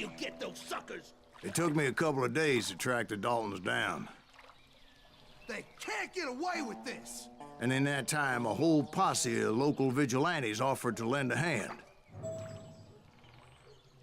you get those suckers? It took me a couple of days to track the Daltons down. They can't get away with this! And in that time, a whole posse of local vigilantes offered to lend a hand.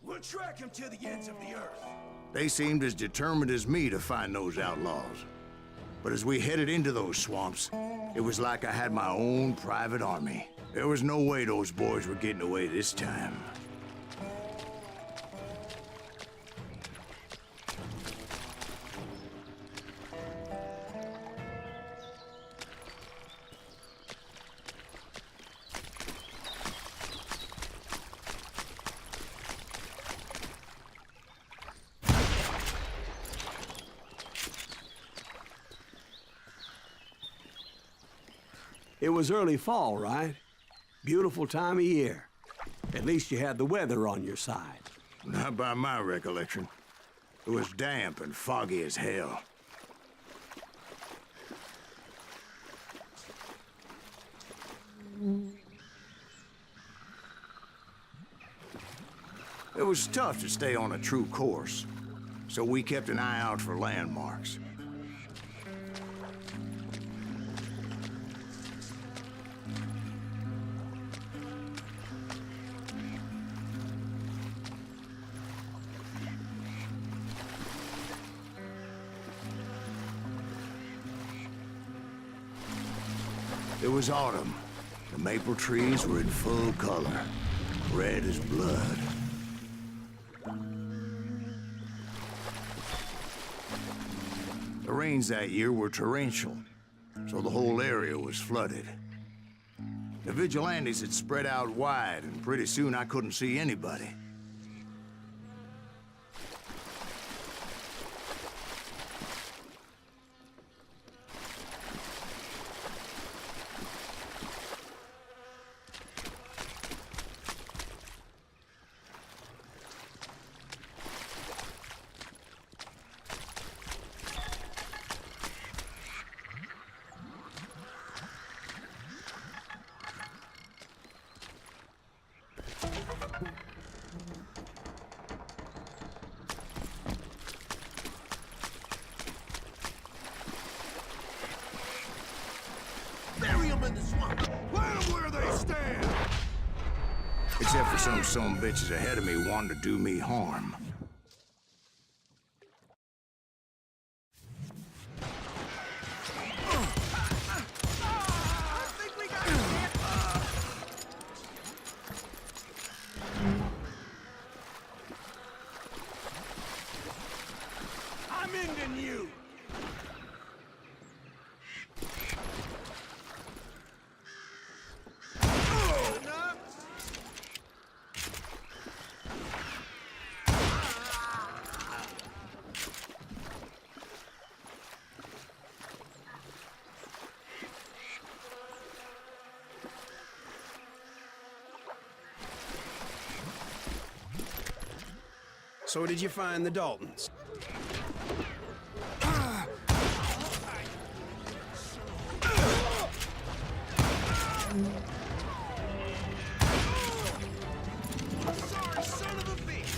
We'll track him to the ends of the earth. They seemed as determined as me to find those outlaws. But as we headed into those swamps, it was like I had my own private army. There was no way those boys were getting away this time. It was early fall, right? Beautiful time of year. At least you had the weather on your side. Not by my recollection. It was damp and foggy as hell. It was tough to stay on a true course, so we kept an eye out for landmarks. It was autumn. The maple trees were in full color, red as blood. The rains that year were torrential, so the whole area was flooded. The vigilantes had spread out wide, and pretty soon I couldn't see anybody. Bury them in the swamp! Plant them where they stand! Except for some bitches ahead of me wanting to do me harm. I'm ending you! So did you find the Daltons? Sorry, son of a bitch!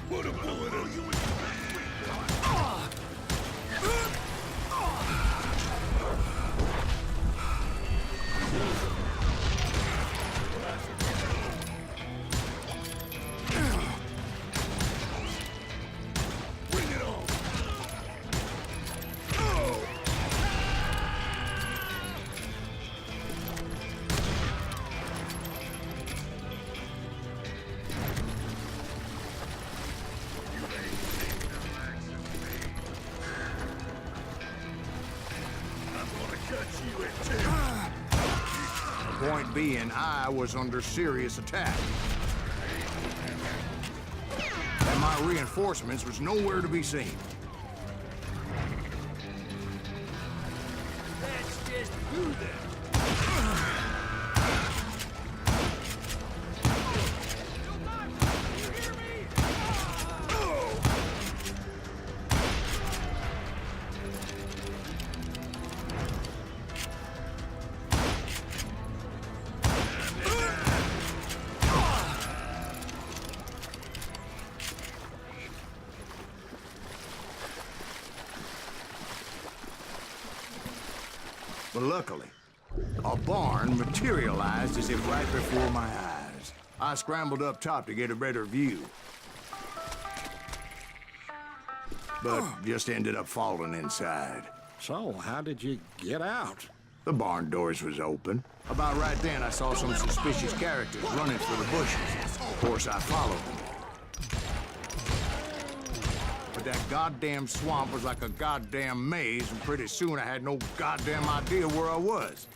Put a bullet in you! Bring it on! Point being, I was under serious attack. And my reinforcements was nowhere to be seen. Let's just do that! But luckily, a barn materialized as if right before my eyes. I scrambled up top to get a better view, but just ended up falling inside. So, how did you get out? The barn doors was open. About right then, I saw some suspicious characters running for the bushes. Of course, I followed them. But that goddamn swamp was like a goddamn maze, and pretty soon I had no goddamn idea where I was.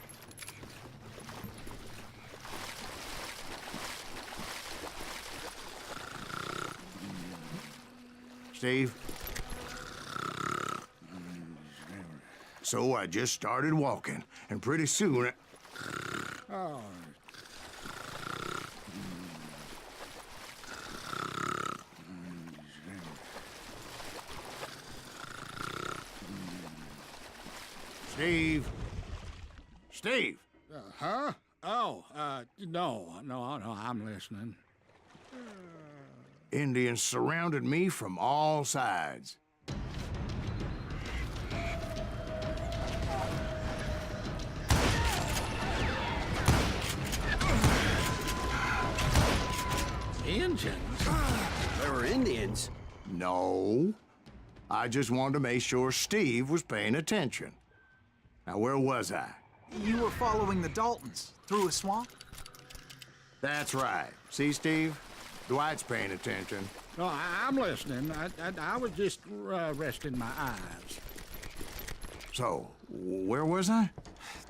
Steve? So I just started walking, and pretty soon Oh, Steve? Steve? huh? Oh, no, I'm listening. Indians surrounded me from all sides. Indians? There were Indians. No. I just wanted to make sure Steve was paying attention. Now, where was I? You were following the Daltons through a swamp? That's right. See, Steve? Dwight's paying attention. No, I'm listening. I was just resting my eyes. So, where was I?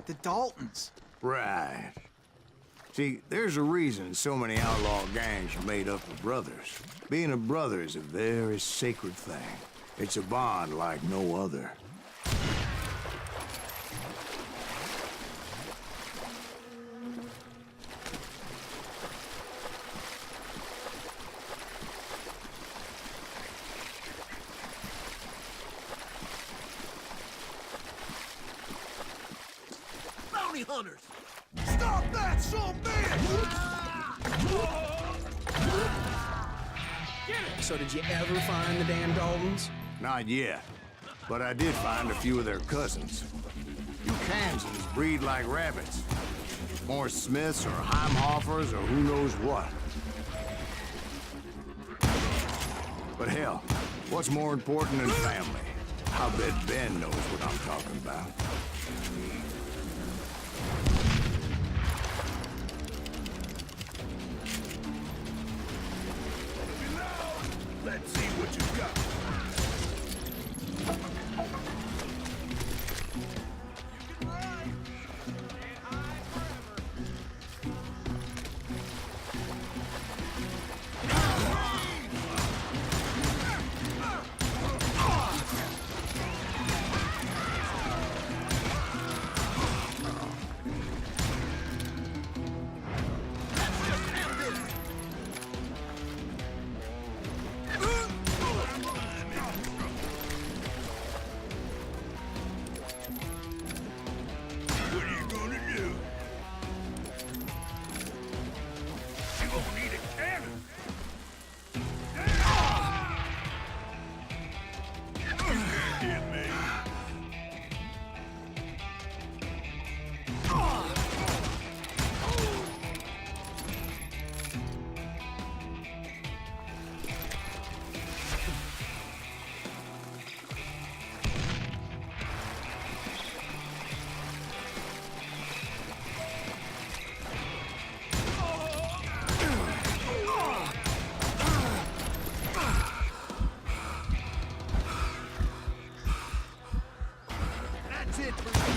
The Daltons. Right. See, there's a reason so many outlaw gangs are made up of brothers. Being a brother is a very sacred thing. It's a bond like no other. Bounty hunters! Stop that, son So did you ever find the damn Daltons? Not yet, but I did find a few of their cousins. You Kansans breed like rabbits. More Smiths or Heimhoffers or who knows what. But hell, what's more important than family? I'll bet Ben knows what I'm talking about. Let's see what you got. What are you gonna do? You gonna need a cannon. You can't hit me. That's it for me.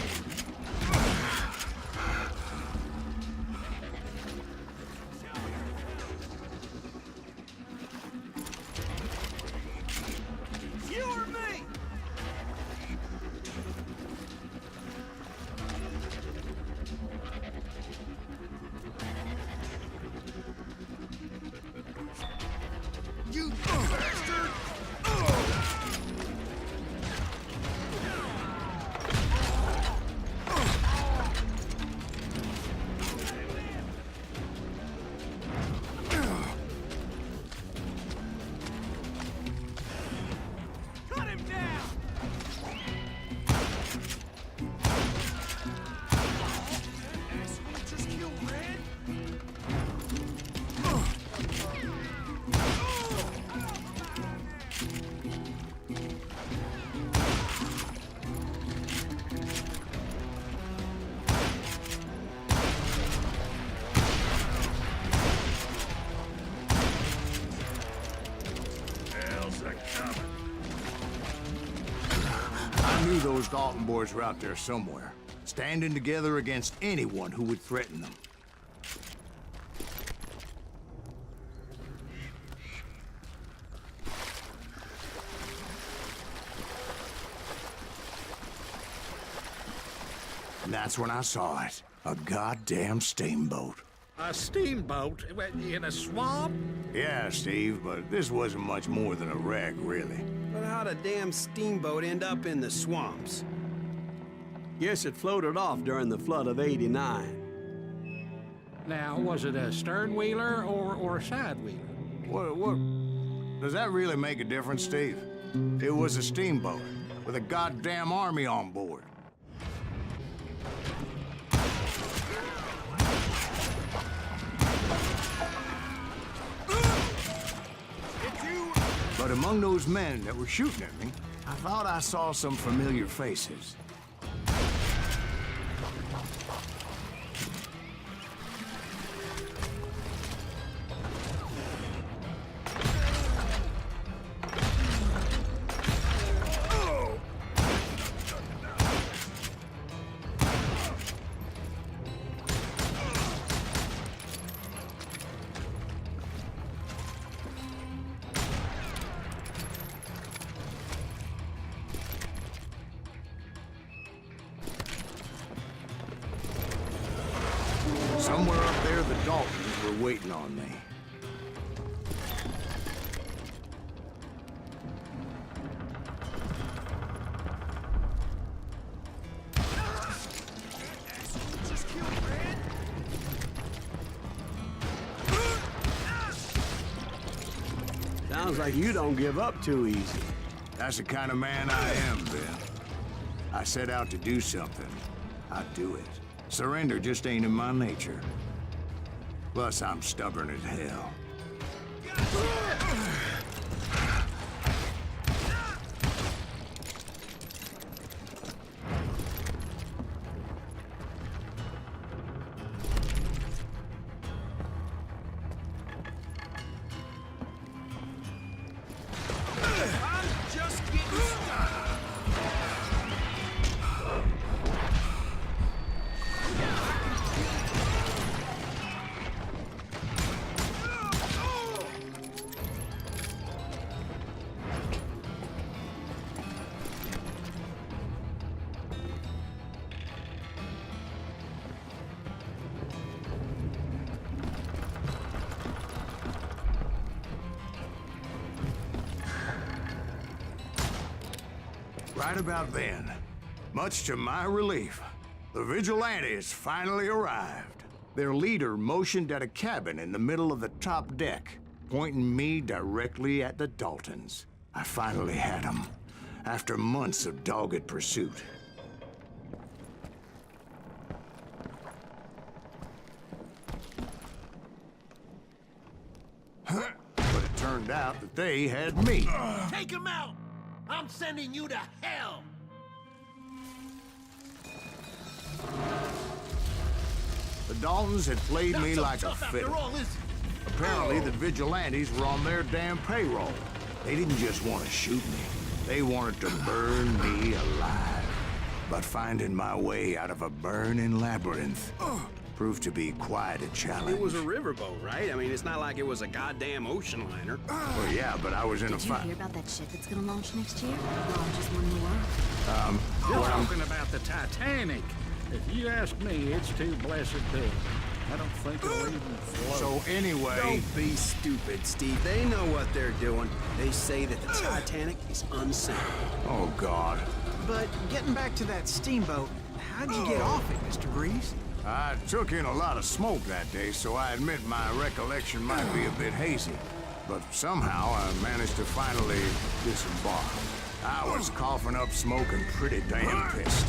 You or me? You bastard! Cut him down! those Dalton boys were out there somewhere, standing together against anyone who would threaten them. And that's when I saw it. A goddamn steamboat. A steamboat in a swamp? Yeah, Steve, but this wasn't much more than a wreck, really. But how'd a damn steamboat end up in the swamps? Guess it floated off during the flood of '89. Now, was it a stern wheeler or a side wheeler? What? Does that really make a difference, Steve? It was a steamboat with a goddamn army on board. But among those men that were shooting at me, I thought I saw some familiar faces. Somewhere up there, the Daltons were waiting on me. Sounds like you don't give up too easy. That's the kind of man I am, Ben. I set out to do something. I'd do it. Surrender just ain't in my nature. Plus, I'm stubborn as hell. Right about then, much to my relief, the vigilantes finally arrived. Their leader motioned at a cabin in the middle of the top deck, pointing me directly at the Daltons. I finally had them, after months of dogged pursuit. But it turned out that they had me. Take him out! I'm sending you to hell! The Daltons had played Not me so like a tough after fiddle. all, is it? Apparently, the vigilantes were on their damn payroll. They didn't just want to shoot me. They wanted to burn me alive. But finding my way out of a burning labyrinth proved to be quite a challenge. It was a riverboat, right? I mean, it's not like it was a goddamn ocean liner. Well, yeah, but I was in a Did you fight. hear about that ship that's gonna launch next year? Well, just one more. You're talking about the Titanic. If you ask me, it's too blessed big. I don't think it'll even float. So anyway, Don't be stupid, Steve. They know what they're doing. They say that the Titanic is unsinkable. oh God. But getting back to that steamboat, how'd you get off it, Mr. Greaves? I took in a lot of smoke that day, so I admit my recollection might be a bit hazy. But somehow I managed to finally disembark. I was coughing up smoke and pretty damn pissed.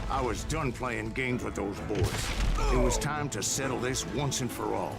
I was done playing games with those boys. It was time to settle this once and for all.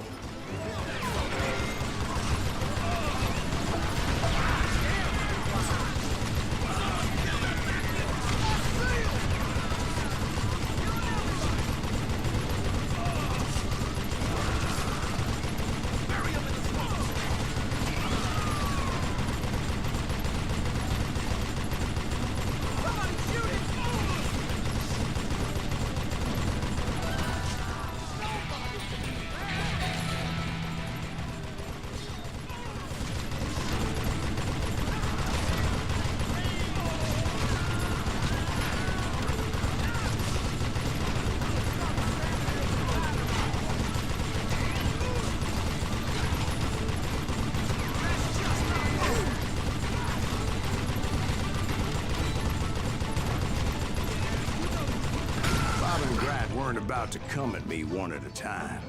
about to come at me one at a time.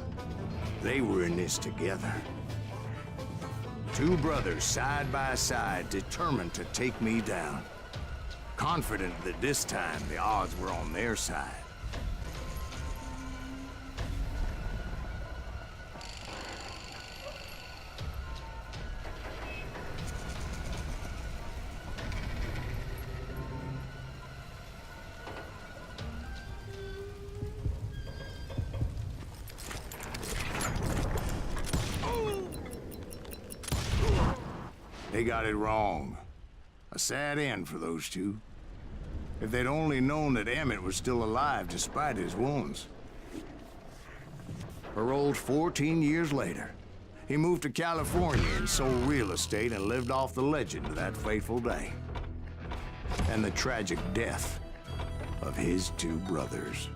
They were in this together. Two brothers side by side, determined to take me down. Confident that this time the odds were on their side. They got it wrong. A sad end for those two. If they'd only known that Emmett was still alive despite his wounds. Paroled 14 years later, he moved to California and sold real estate and lived off the legend of that fateful day. And the tragic death of his two brothers.